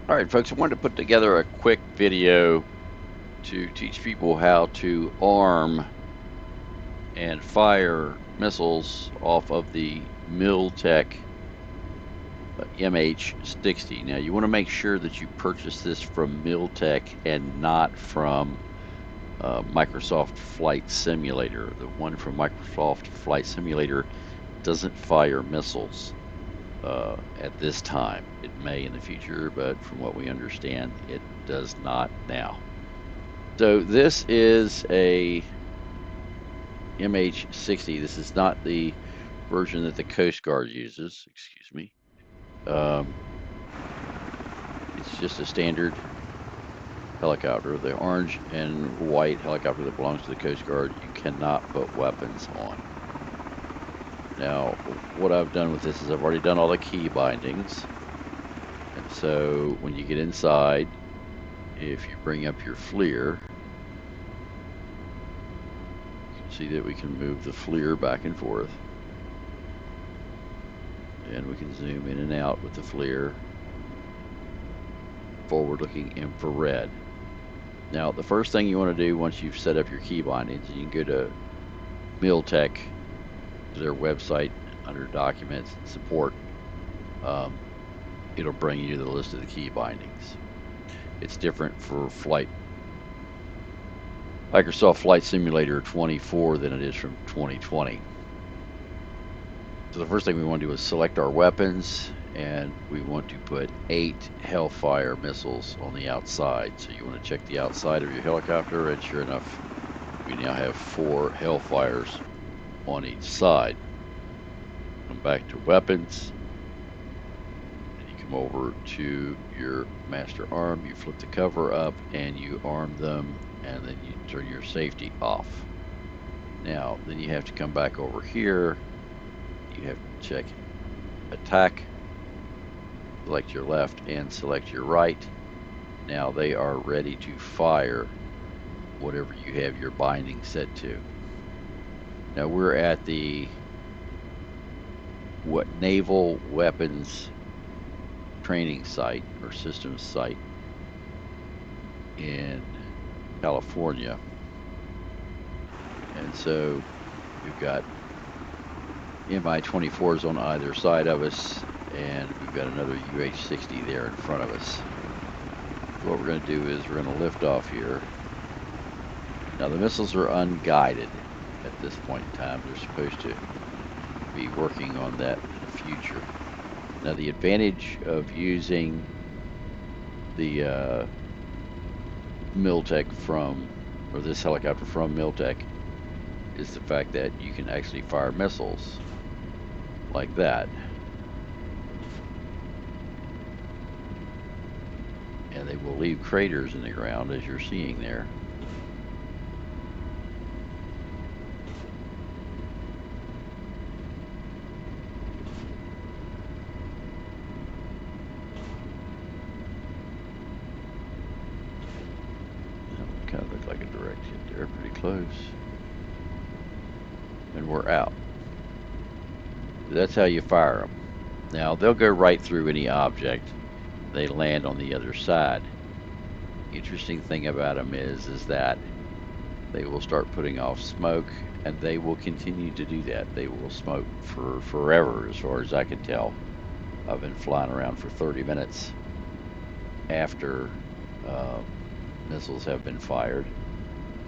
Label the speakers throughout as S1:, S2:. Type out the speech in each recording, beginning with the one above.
S1: All right, folks, I wanted to put together a quick video to teach people how to arm and fire missiles off of the Miltech MH60. Now, you want to make sure that you purchase this from Miltech and not from Microsoft Flight Simulator. The one from Microsoft Flight Simulator doesn't fire missiles at this time. It may in the future, but from what we understand, it does not now. So this is a MH60. This is not the version that the Coast Guard uses. Excuse me. It's just a standard helicopter. The orange and white helicopter that belongs to the Coast Guard, you cannot put weapons on. Now, what I've done with this is I've already done all the key bindings. And so when you get inside, if you bring up your FLIR, you can see that we can move the FLIR back and forth. And we can zoom in and out with the FLIR. Forward-looking infrared. Now, the first thing you want to do once you've set up your key bindings, you can go to Miltech, their website, under Documents and Support. It'll bring you to the list of the key bindings. It's different for Microsoft Flight Simulator 24 than it is from 2020. So the first thing we want to do is select our weapons, and we want to put 8 Hellfire missiles on the outside. So you want to check the outside of your helicopter, and sure enough, we now have 4 Hellfires on each side. Come back to weapons, and you come over to your master arm, you flip the cover up, and you arm them, and then you turn your safety off. Now, then you have to come back over here. You have to check attack, select your left and select your right. Now they are ready to fire whatever you have your binding set to. Now we're at the Naval Weapons Training Site or Systems Site in California. And so we've got Mi-24s on either side of us, and we've got another MH60 there in front of us. So what we're going to do is we're going to lift off here. Now the missiles are unguided at this point in time. They're supposed to be working on that in the future. Now the advantage of using the Miltech or this helicopter from Miltech is the fact that you can actually fire missiles like that. And they will leave craters in the ground, as you're seeing there. That kind of looked like a direct hit there, pretty close. And we're out. That's how you fire them. Now they'll go right through any object. They land on the other side. Interesting thing about them is that they will start putting off smoke, and they will continue to do that. They will smoke for forever, as far as I can tell. I've been flying around for 30 minutes after missiles have been fired,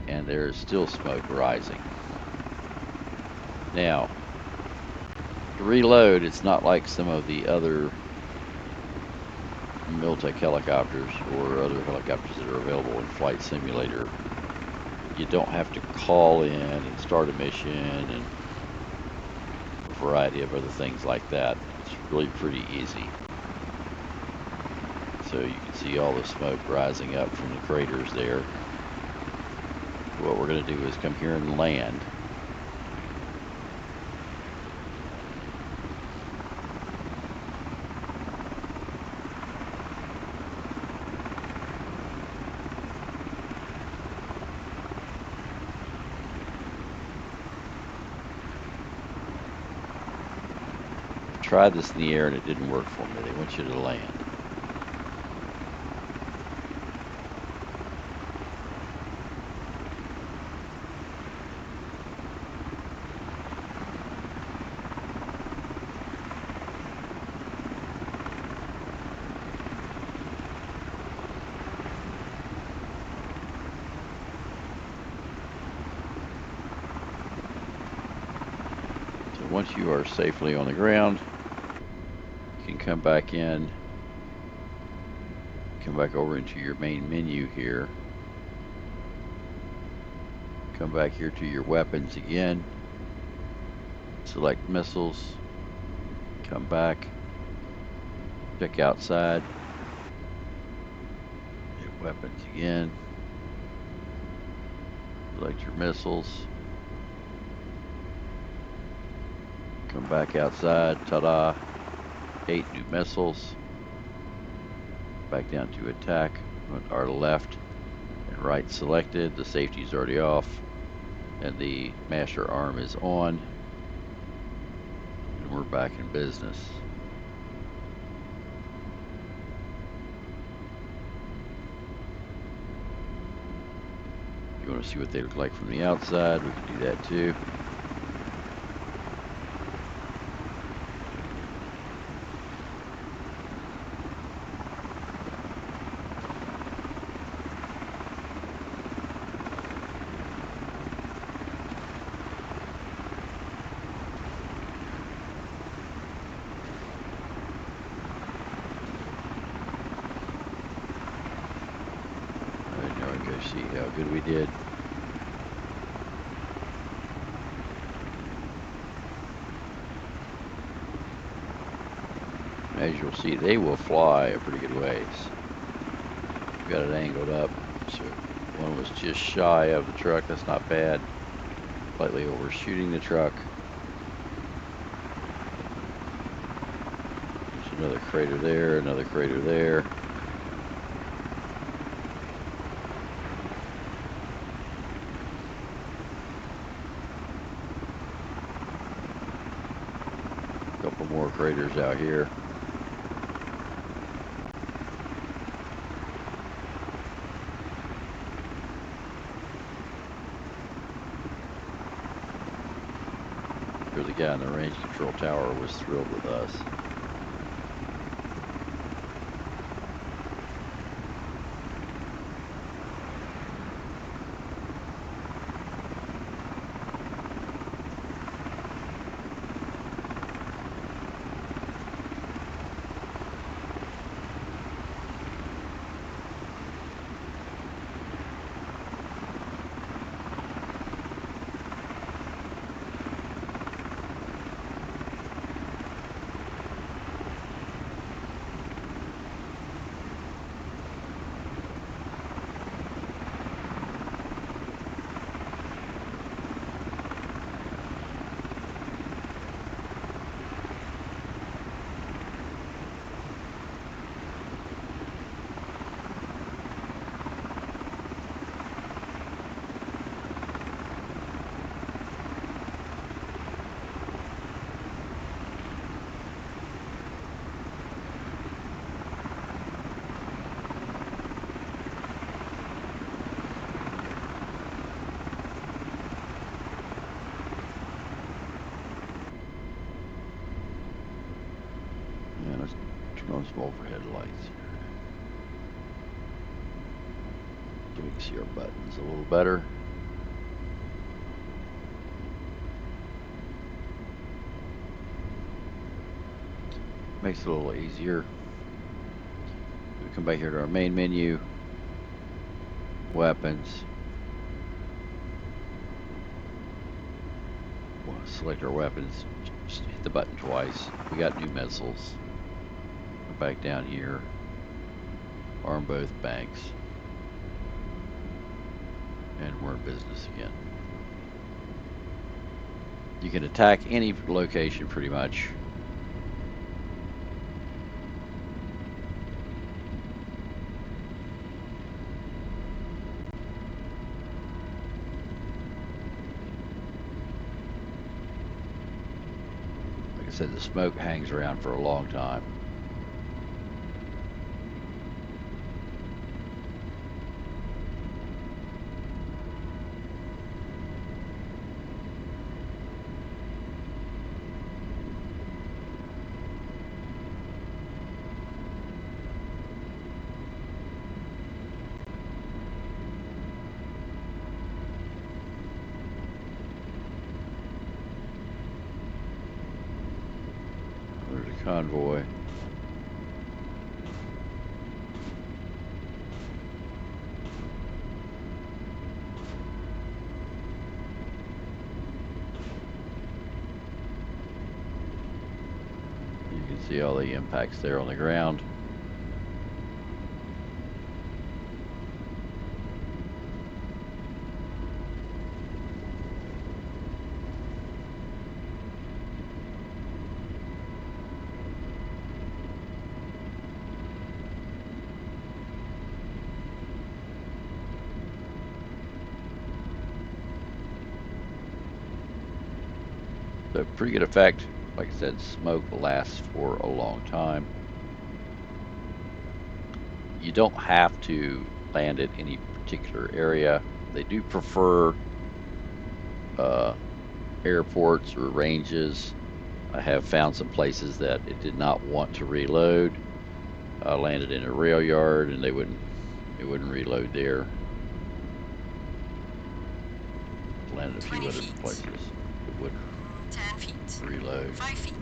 S1: and there is still smoke rising. Now, to reload, it's not like some of the other Miltech helicopters or other helicopters that are available in Flight Simulator. You don't have to call in and start a mission and a variety of other things like that. It's really pretty easy. So you can see all the smoke rising up from the craters there. What we're going to do is come here and land. Tried this in the air and it didn't work for me. They want you to land. once you are safely on the ground, you can come back in, come back over into your main menu here. Come back here to your weapons again. Select missiles. Come back. Check outside. Hit weapons again. Select your missiles. Come back outside. Ta-da. 8 new missiles. Back down to attack. Our left and right selected. The safety is already off. And the master arm is on. And we're back in business. If you want to see what they look like from the outside, we can do that too. Go see how good we did. As you'll see, they will fly a pretty good ways. Got it angled up, so one was just shy of the truck. That's not bad. Slightly overshooting the truck. There's another crater there, another crater there. Couple more craters out here. The guy in the range control tower was thrilled with us. Let's turn on some overhead lights here, so we can see our buttons a little better. Makes it a little easier. We come back here to our main menu, weapons. Want to select our weapons, just hit the button twice. We got new missiles. Come back down here, arm both banks, and we're in business again. You can attack any location pretty much. Like I said, the smoke hangs around for a long time. convoy. You can see all the impacts there on the ground. So pretty good effect. Like I said, smoke lasts for a long time. You don't have to land at any particular area. They do prefer airports or ranges. I have found some places that it did not want to reload. I landed in a rail yard and it wouldn't reload there. Landed a few other places. It wouldn't
S2: 10 feet.
S1: reload.
S2: 5 feet.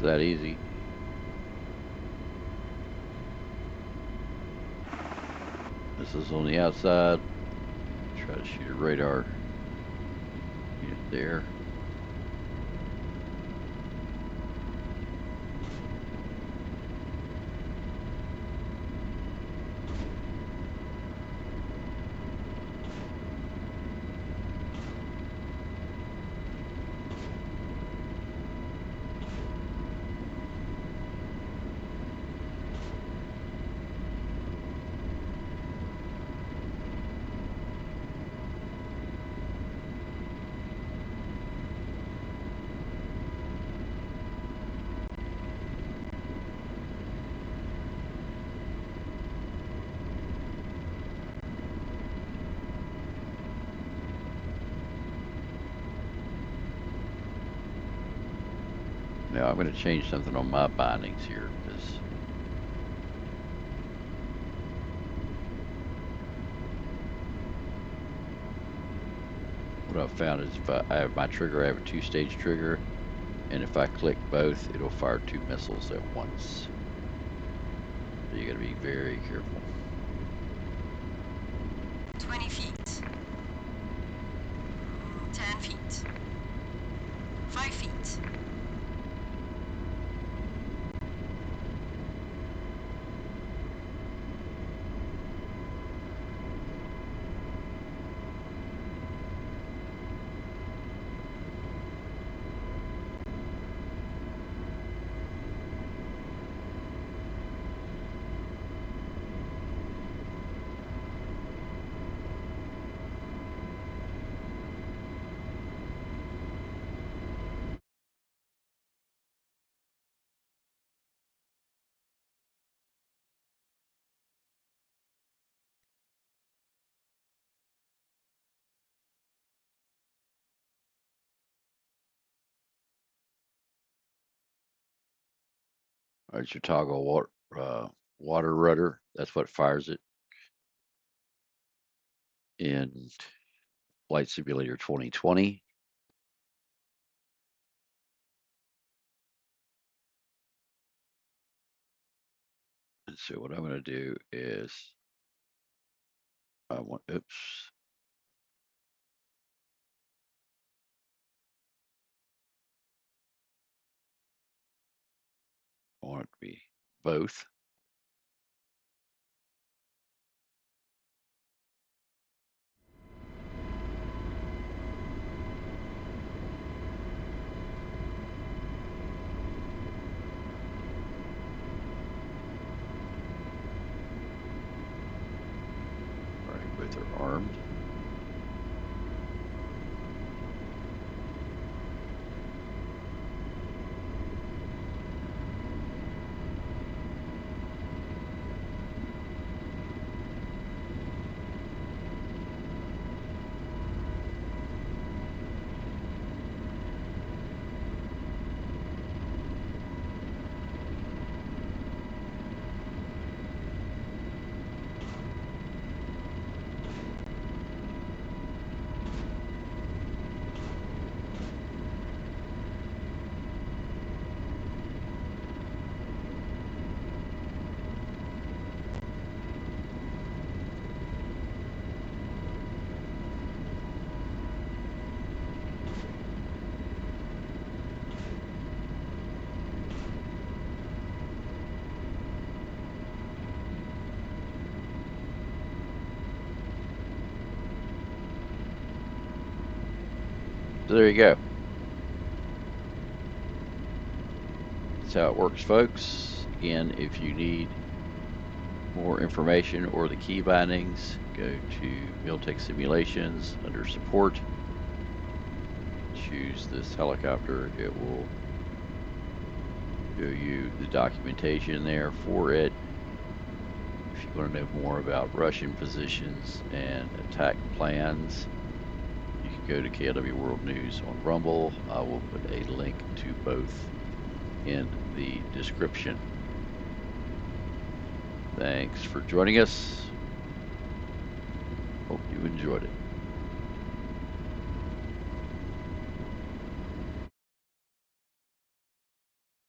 S1: That easy. This is on the outside. Try to shoot a radar unit there. Now I'm going to change something on my bindings here because what I've found is if I have my trigger, I have a 2-stage trigger, and if I click both, it'll fire 2 missiles at once. So you got to be very careful.
S2: 20 feet. 10 feet. 5 feet.
S1: There's your toggle water rudder. That's what fires it in Flight Simulator 2020. And so what I'm going to do is I want to be both. All right, both are armed. So there you go. That's how it works, folks. Again, if you need more information or the key bindings, go to Miltech Simulations under support. Choose this helicopter. It will show you the documentation there for it. If you want to know more about Russian positions and attack plans, you can go to KLW World News on Rumble. I will put a link to both in the description. Thanks for joining us. Hope you enjoyed it.